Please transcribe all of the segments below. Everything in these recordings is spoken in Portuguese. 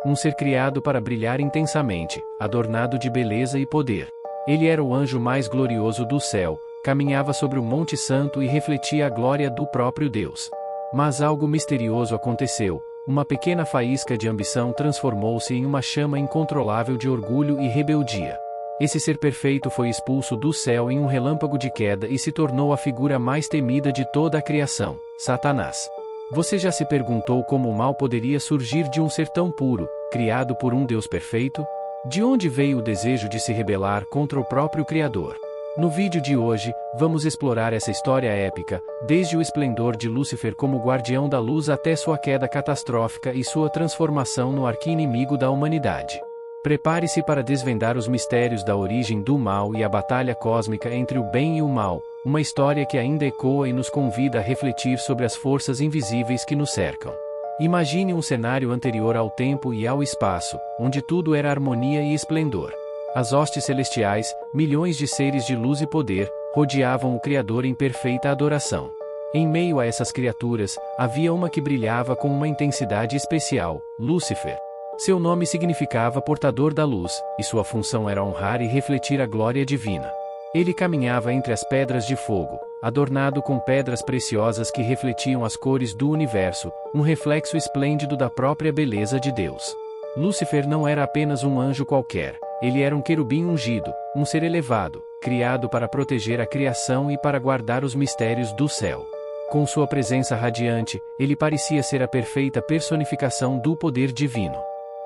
um ser criado para brilhar intensamente, adornado de beleza e poder. Ele era o anjo mais glorioso do céu, caminhava sobre o Monte Santo e refletia a glória do próprio Deus. Mas algo misterioso aconteceu. Uma pequena faísca de ambição transformou-se em uma chama incontrolável de orgulho e rebeldia. Esse ser perfeito foi expulso do céu em um relâmpago de queda e se tornou a figura mais temida de toda a criação, Satanás. Você já se perguntou como o mal poderia surgir de um ser tão puro, criado por um Deus perfeito? De onde veio o desejo de se rebelar contra o próprio Criador? No vídeo de hoje, vamos explorar essa história épica, desde o esplendor de Lúcifer como guardião da luz até sua queda catastrófica e sua transformação no arqui-inimigo da humanidade. Prepare-se para desvendar os mistérios da origem do mal e a batalha cósmica entre o bem e o mal, uma história que ainda ecoa e nos convida a refletir sobre as forças invisíveis que nos cercam. Imagine um cenário anterior ao tempo e ao espaço, onde tudo era harmonia e esplendor. As hostes celestiais, milhões de seres de luz e poder, rodeavam o Criador em perfeita adoração. Em meio a essas criaturas, havia uma que brilhava com uma intensidade especial, Lúcifer. Seu nome significava portador da luz, e sua função era honrar e refletir a glória divina. Ele caminhava entre as pedras de fogo, adornado com pedras preciosas que refletiam as cores do universo, um reflexo esplêndido da própria beleza de Deus. Lúcifer não era apenas um anjo qualquer, ele era um querubim ungido, um ser elevado, criado para proteger a criação e para guardar os mistérios do céu. Com sua presença radiante, ele parecia ser a perfeita personificação do poder divino.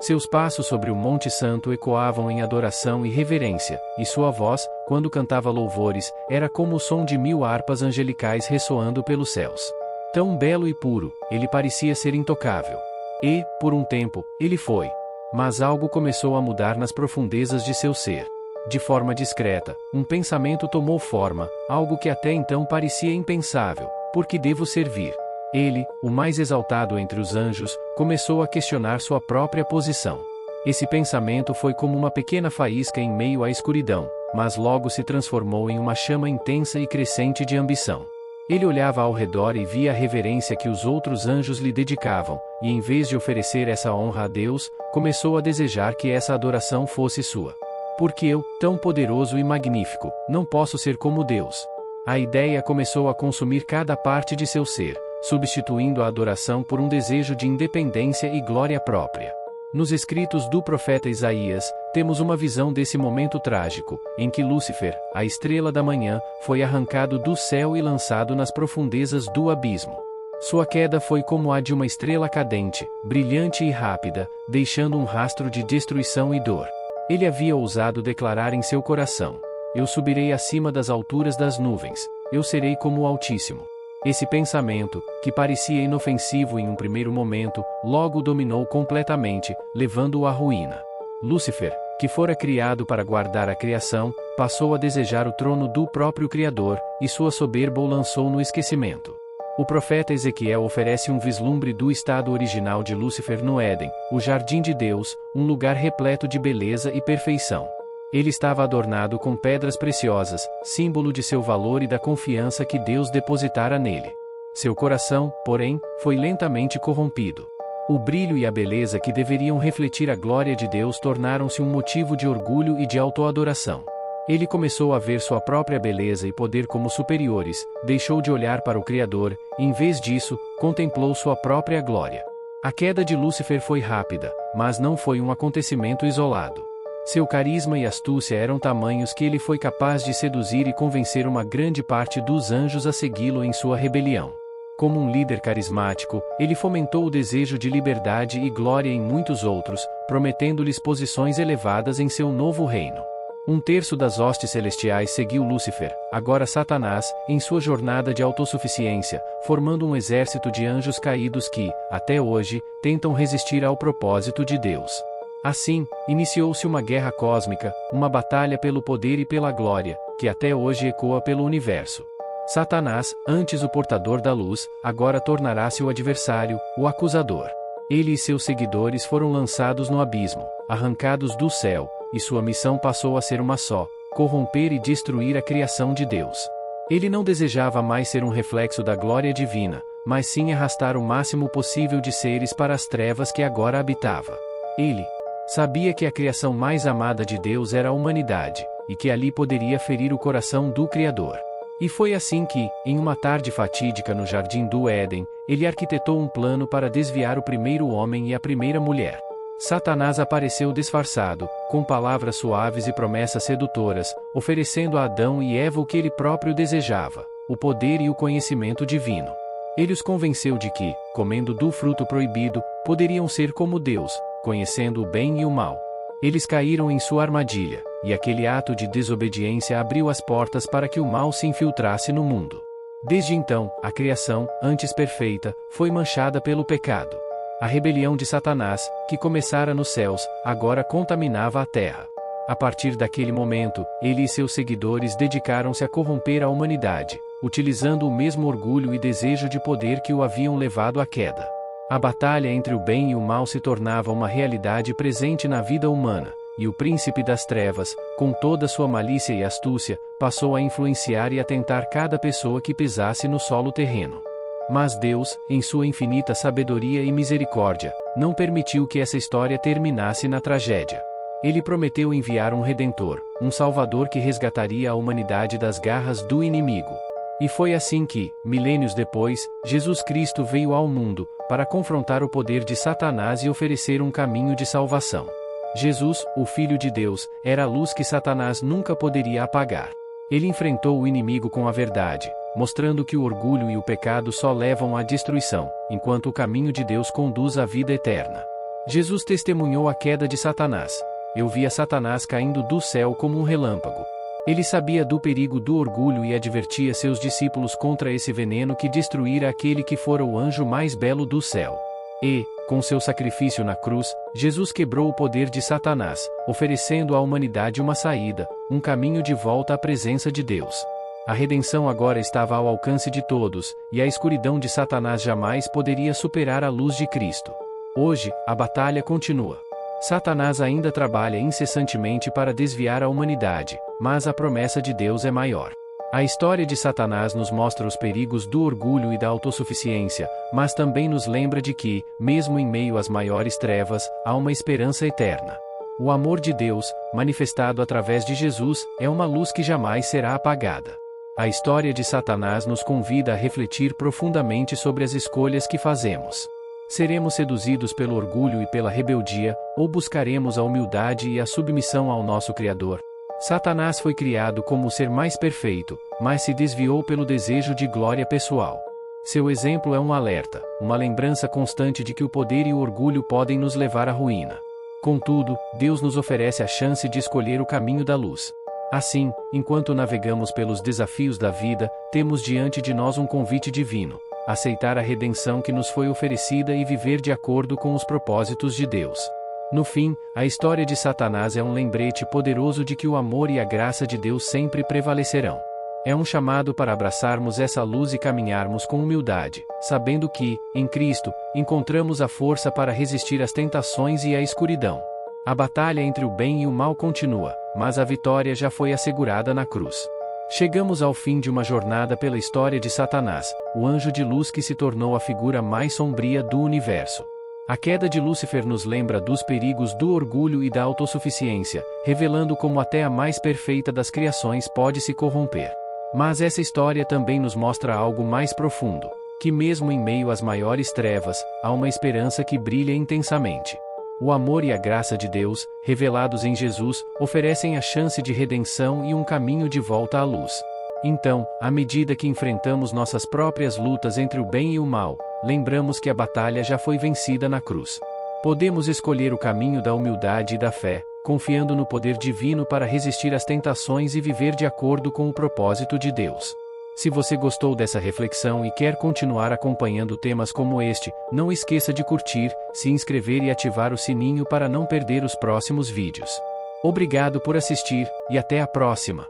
Seus passos sobre o Monte Santo ecoavam em adoração e reverência, e sua voz, quando cantava louvores, era como o som de 1000 harpas angelicais ressoando pelos céus. Tão belo e puro, ele parecia ser intocável. E, por um tempo, ele foi. Mas algo começou a mudar nas profundezas de seu ser. De forma discreta, um pensamento tomou forma, algo que até então parecia impensável: por que devo servir? Ele, o mais exaltado entre os anjos, começou a questionar sua própria posição. Esse pensamento foi como uma pequena faísca em meio à escuridão, mas logo se transformou em uma chama intensa e crescente de ambição. Ele olhava ao redor e via a reverência que os outros anjos lhe dedicavam, e em vez de oferecer essa honra a Deus, começou a desejar que essa adoração fosse sua. Porque eu, tão poderoso e magnífico, não posso ser como Deus? A ideia começou a consumir cada parte de seu ser, substituindo a adoração por um desejo de independência e glória própria. Nos escritos do profeta Isaías, temos uma visão desse momento trágico, em que Lúcifer, a estrela da manhã, foi arrancado do céu e lançado nas profundezas do abismo. Sua queda foi como a de uma estrela cadente, brilhante e rápida, deixando um rastro de destruição e dor. Ele havia ousado declarar em seu coração: eu subirei acima das alturas das nuvens, eu serei como o Altíssimo. Esse pensamento, que parecia inofensivo em um primeiro momento, logo o dominou completamente, levando-o à ruína. Lúcifer, que fora criado para guardar a criação, passou a desejar o trono do próprio Criador, e sua soberba o lançou no esquecimento. O profeta Ezequiel oferece um vislumbre do estado original de Lúcifer no Éden, o jardim de Deus, um lugar repleto de beleza e perfeição. Ele estava adornado com pedras preciosas, símbolo de seu valor e da confiança que Deus depositara nele. Seu coração, porém, foi lentamente corrompido. O brilho e a beleza que deveriam refletir a glória de Deus tornaram-se um motivo de orgulho e de autoadoração. Ele começou a ver sua própria beleza e poder como superiores, deixou de olhar para o Criador, e em vez disso, contemplou sua própria glória. A queda de Lúcifer foi rápida, mas não foi um acontecimento isolado. Seu carisma e astúcia eram tamanhos que ele foi capaz de seduzir e convencer uma grande parte dos anjos a segui-lo em sua rebelião. Como um líder carismático, ele fomentou o desejo de liberdade e glória em muitos outros, prometendo-lhes posições elevadas em seu novo reino. Um terço das hostes celestiais seguiu Lúcifer, agora Satanás, em sua jornada de autossuficiência, formando um exército de anjos caídos que, até hoje, tentam resistir ao propósito de Deus. Assim, iniciou-se uma guerra cósmica, uma batalha pelo poder e pela glória, que até hoje ecoa pelo universo. Satanás, antes o portador da luz, agora tornará-se o adversário, o acusador. Ele e seus seguidores foram lançados no abismo, arrancados do céu, e sua missão passou a ser uma só: corromper e destruir a criação de Deus. Ele não desejava mais ser um reflexo da glória divina, mas sim arrastar o máximo possível de seres para as trevas que agora habitava. Ele sabia que a criação mais amada de Deus era a humanidade, e que ali poderia ferir o coração do Criador. E foi assim que, em uma tarde fatídica no jardim do Éden, ele arquitetou um plano para desviar o primeiro homem e a primeira mulher. Satanás apareceu disfarçado, com palavras suaves e promessas sedutoras, oferecendo a Adão e Eva o que ele próprio desejava: o poder e o conhecimento divino. Ele os convenceu de que, comendo do fruto proibido, poderiam ser como Deus, conhecendo o bem e o mal. Eles caíram em sua armadilha, e aquele ato de desobediência abriu as portas para que o mal se infiltrasse no mundo. Desde então, a criação, antes perfeita, foi manchada pelo pecado. A rebelião de Satanás, que começara nos céus, agora contaminava a terra. A partir daquele momento, ele e seus seguidores dedicaram-se a corromper a humanidade, utilizando o mesmo orgulho e desejo de poder que o haviam levado à queda. A batalha entre o bem e o mal se tornava uma realidade presente na vida humana, e o príncipe das trevas, com toda sua malícia e astúcia, passou a influenciar e a tentar cada pessoa que pisasse no solo terreno. Mas Deus, em sua infinita sabedoria e misericórdia, não permitiu que essa história terminasse na tragédia. Ele prometeu enviar um Redentor, um Salvador que resgataria a humanidade das garras do inimigo. E foi assim que, milênios depois, Jesus Cristo veio ao mundo, para confrontar o poder de Satanás e oferecer um caminho de salvação. Jesus, o Filho de Deus, era a luz que Satanás nunca poderia apagar. Ele enfrentou o inimigo com a verdade, mostrando que o orgulho e o pecado só levam à destruição, enquanto o caminho de Deus conduz à vida eterna. Jesus testemunhou a queda de Satanás. Eu via Satanás caindo do céu como um relâmpago. Ele sabia do perigo do orgulho e advertia seus discípulos contra esse veneno que destruíra aquele que fora o anjo mais belo do céu. E, com seu sacrifício na cruz, Jesus quebrou o poder de Satanás, oferecendo à humanidade uma saída, um caminho de volta à presença de Deus. A redenção agora estava ao alcance de todos, e a escuridão de Satanás jamais poderia superar a luz de Cristo. Hoje, a batalha continua. Satanás ainda trabalha incessantemente para desviar a humanidade, mas a promessa de Deus é maior. A história de Satanás nos mostra os perigos do orgulho e da autossuficiência, mas também nos lembra de que, mesmo em meio às maiores trevas, há uma esperança eterna. O amor de Deus, manifestado através de Jesus, é uma luz que jamais será apagada. A história de Satanás nos convida a refletir profundamente sobre as escolhas que fazemos. Seremos seduzidos pelo orgulho e pela rebeldia, ou buscaremos a humildade e a submissão ao nosso Criador? Satanás foi criado como o ser mais perfeito, mas se desviou pelo desejo de glória pessoal. Seu exemplo é um alerta, uma lembrança constante de que o poder e o orgulho podem nos levar à ruína. Contudo, Deus nos oferece a chance de escolher o caminho da luz. Assim, enquanto navegamos pelos desafios da vida, temos diante de nós um convite divino: aceitar a redenção que nos foi oferecida e viver de acordo com os propósitos de Deus. No fim, a história de Satanás é um lembrete poderoso de que o amor e a graça de Deus sempre prevalecerão. É um chamado para abraçarmos essa luz e caminharmos com humildade, sabendo que, em Cristo, encontramos a força para resistir às tentações e à escuridão. A batalha entre o bem e o mal continua, mas a vitória já foi assegurada na cruz. Chegamos ao fim de uma jornada pela história de Satanás, o anjo de luz que se tornou a figura mais sombria do universo. A queda de Lúcifer nos lembra dos perigos do orgulho e da autossuficiência, revelando como até a mais perfeita das criações pode se corromper. Mas essa história também nos mostra algo mais profundo, que mesmo em meio às maiores trevas, há uma esperança que brilha intensamente. O amor e a graça de Deus, revelados em Jesus, oferecem a chance de redenção e um caminho de volta à luz. Então, à medida que enfrentamos nossas próprias lutas entre o bem e o mal, lembramos que a batalha já foi vencida na cruz. Podemos escolher o caminho da humildade e da fé, confiando no poder divino para resistir às tentações e viver de acordo com o propósito de Deus. Se você gostou dessa reflexão e quer continuar acompanhando temas como este, não esqueça de curtir, se inscrever e ativar o sininho para não perder os próximos vídeos. Obrigado por assistir, e até a próxima!